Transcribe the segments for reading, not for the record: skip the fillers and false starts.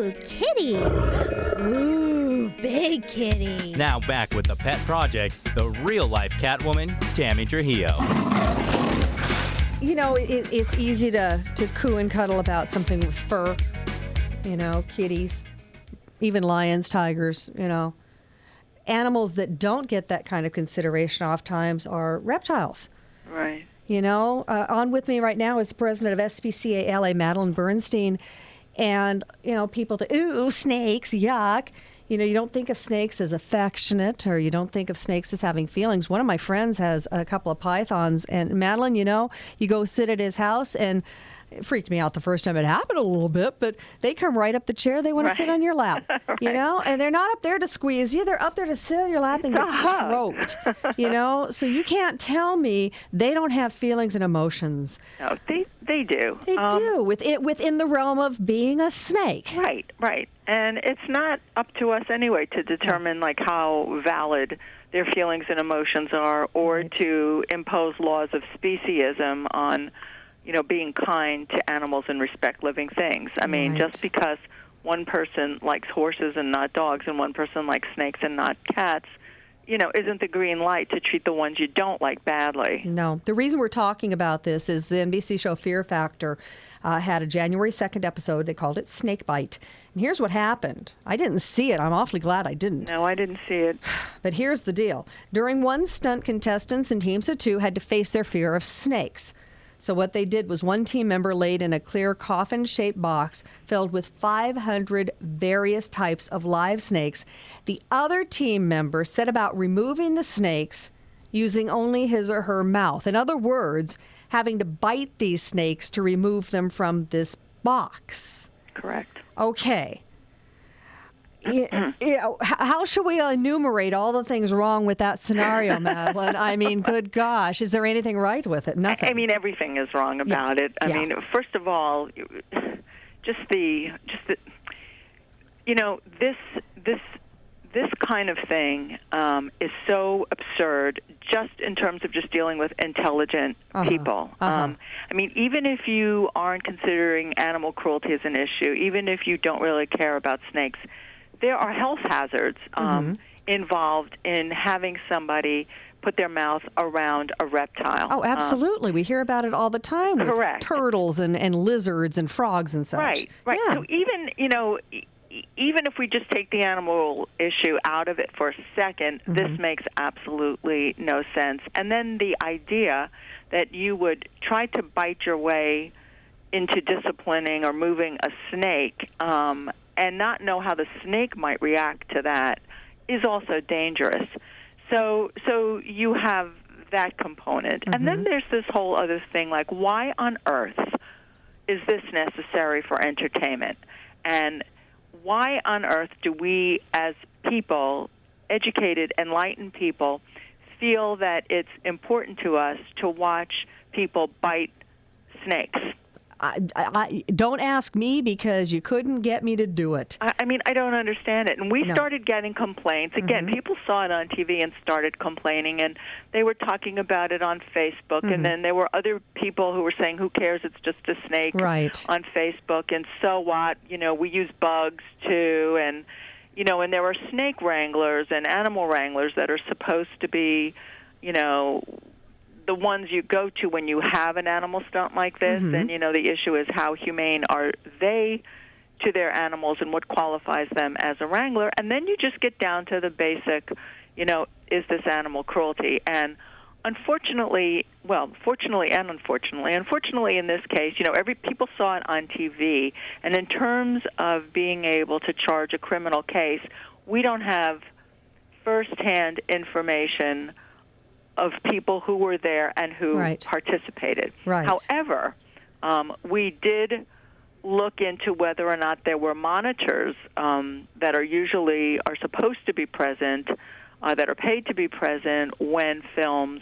Ooh, kitty. Ooh, big kitty. Now back with the Pet Project, the real-life Catwoman, Tammy Trujillo. You know, it's easy to coo and cuddle about something with fur. You know, kitties, even lions, tigers, you know. Animals that don't get that kind of consideration oftentimes are reptiles. Right. You know, on with me right now is the president of SPCA LA, Madeline Bernstein. And, you know, people think, ooh, snakes, yuck. You know, you don't think of snakes as affectionate, or you don't think of snakes as having feelings. One of my friends has a couple of pythons. And Madeline, you know, you go sit at his house, and it freaked me out the first time it happened a little bit, but they come right up the chair. They want to sit on your lap, you know, and they're not up there to squeeze you. They're up there to sit on your lap and get stroked, you know. So you can't tell me they don't have feelings and emotions. No, they do. They do, within the realm of being a snake. Right. And it's not up to us anyway to determine like how valid their feelings and emotions are, or to impose laws of speciesism on, you know, being kind to animals and respect living things. I mean, just because one person likes horses and not dogs, and one person likes snakes and not cats, you know, isn't the green light to treat the ones you don't like badly. No. The reason we're talking about this is the NBC show Fear Factor had a January 2nd episode. They called it Snake Bite. And here's what happened. I didn't see it. I'm awfully glad I didn't. No, I didn't see it. But here's the deal. During one stunt, contestants in teams of two had to face their fear of snakes. So what they did was one team member laid in a clear coffin-shaped box filled with 500 various types of live snakes. The other team member set about removing the snakes using only his or her mouth. In other words, having to bite these snakes to remove them from this box. Correct. Okay. You know, how should we enumerate all the things wrong with that scenario, Madeline? I mean, good gosh, is there anything right with it? Nothing. I mean, everything is wrong about it. I mean, first of all, just the, you know, this kind of thing is so absurd, just in terms of just dealing with intelligent people. I mean, even if you aren't considering animal cruelty as an issue, even if you don't really care about snakes, there are health hazards involved in having somebody put their mouth around a reptile. Oh, absolutely. We hear about it all the time with turtles and lizards and frogs and such. Right. Yeah. So even, you know, even if we just take the animal issue out of it for a second, this makes absolutely no sense. And then the idea that you would try to bite your way into disciplining or moving a snake and not know how the snake might react to that is also dangerous. So you have that component. And then there's this whole other thing, like, why on earth is this necessary for entertainment? And why on earth do we, as people, educated, enlightened people, feel that it's important to us to watch people bite snakes? I don't ask me, because you couldn't get me to do it. I mean, I don't understand it. And we started getting complaints. Again, people saw it on TV and started complaining, and they were talking about it on Facebook. And then there were other people who were saying, who cares, it's just a snake on Facebook, and so what? You know, we use bugs too. And, you know, and there are snake wranglers and animal wranglers that are supposed to be, you know, the ones you go to when you have an animal stunt like this. And, you know, the issue is how humane are they to their animals and what qualifies them as a wrangler. And then you just get down to the basic, you know, is this animal cruelty? And unfortunately, well, fortunately and unfortunately in this case, you know, people saw it on TV. And in terms of being able to charge a criminal case, we don't have firsthand information of people who were there and who participated. However, we did look into whether or not there were monitors that are supposed to be present, that are paid to be present when films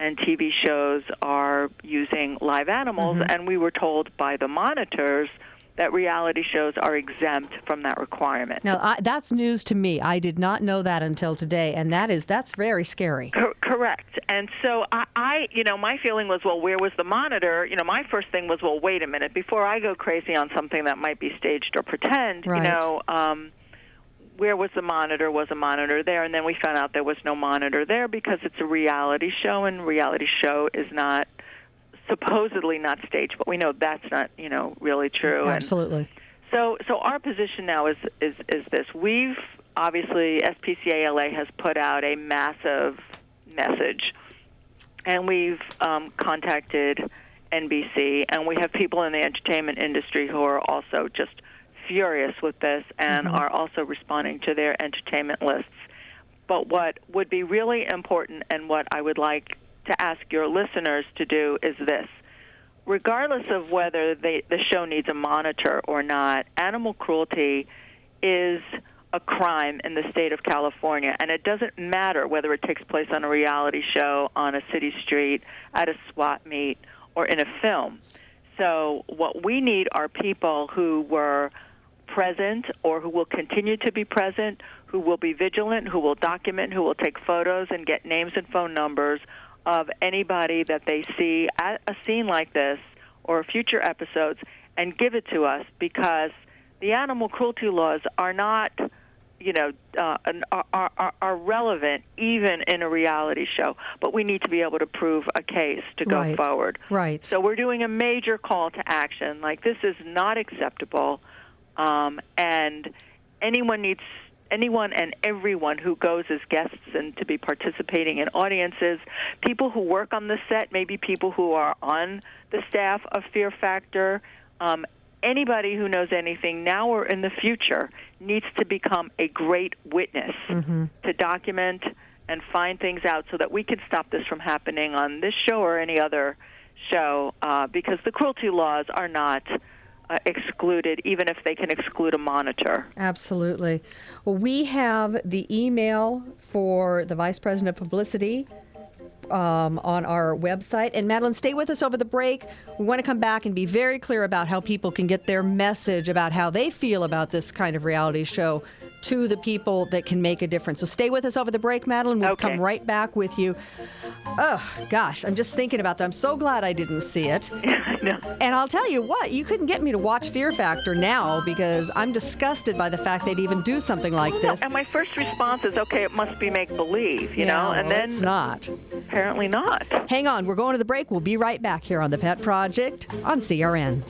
and TV shows are using live animals, and we were told by the monitors that reality shows are exempt from that requirement. Now, that's news to me. I did not know that until today, and that's very scary. Correct. And so my feeling was, well, where was the monitor? My first thing was, well, wait a minute. Before I go crazy on something that might be staged or pretend, right. Where was the monitor? Was a monitor there? And then we found out there was no monitor there because it's a reality show, and reality show is not supposedly not staged, but we know that's not, really true. Absolutely. And so our position now is this. We've obviously, SPCA LA has put out a massive message, and we've contacted NBC, and we have people in the entertainment industry who are also just furious with this and are also responding to their entertainment lists. But what would be really important, and what I would like to ask your listeners to do, is this. Regardless of whether the show needs a monitor or not, animal cruelty is a crime in the state of California, and it doesn't matter whether it takes place on a reality show, on a city street, at a swap meet, or in a film. So what we need are people who were present or who will continue to be present, who will be vigilant, who will document, who will take photos and get names and phone numbers of anybody that they see at a scene like this or future episodes, and give it to us, because the animal cruelty laws are not, are relevant even in a reality show. But we need to be able to prove a case to go forward. Right. So we're doing a major call to action. Like, this is not acceptable, and anyone and everyone who goes as guests and to be participating in audiences, people who work on the set, maybe people who are on the staff of Fear Factor, anybody who knows anything now or in the future needs to become a great witness to document and find things out so that we can stop this from happening on this show or any other show, because the cruelty laws are not excluded, even if they can exclude a monitor. Absolutely. Well, we have the email for the Vice President of Publicity on our website. And Madeline, stay with us over the break. We want to come back and be very clear about how people can get their message about how they feel about this kind of reality show to the people that can make a difference. So stay with us over the break, Madeline. We'll come right back with you. Oh, gosh, I'm just thinking about that. I'm so glad I didn't see it. No. And I'll tell you what, you couldn't get me to watch Fear Factor now, because I'm disgusted by the fact they'd even do something like this. And my first response is, okay, it must be make-believe, you know? And then it's not. Apparently not. Hang on, we're going to the break. We'll be right back here on The Pet Project on CRN.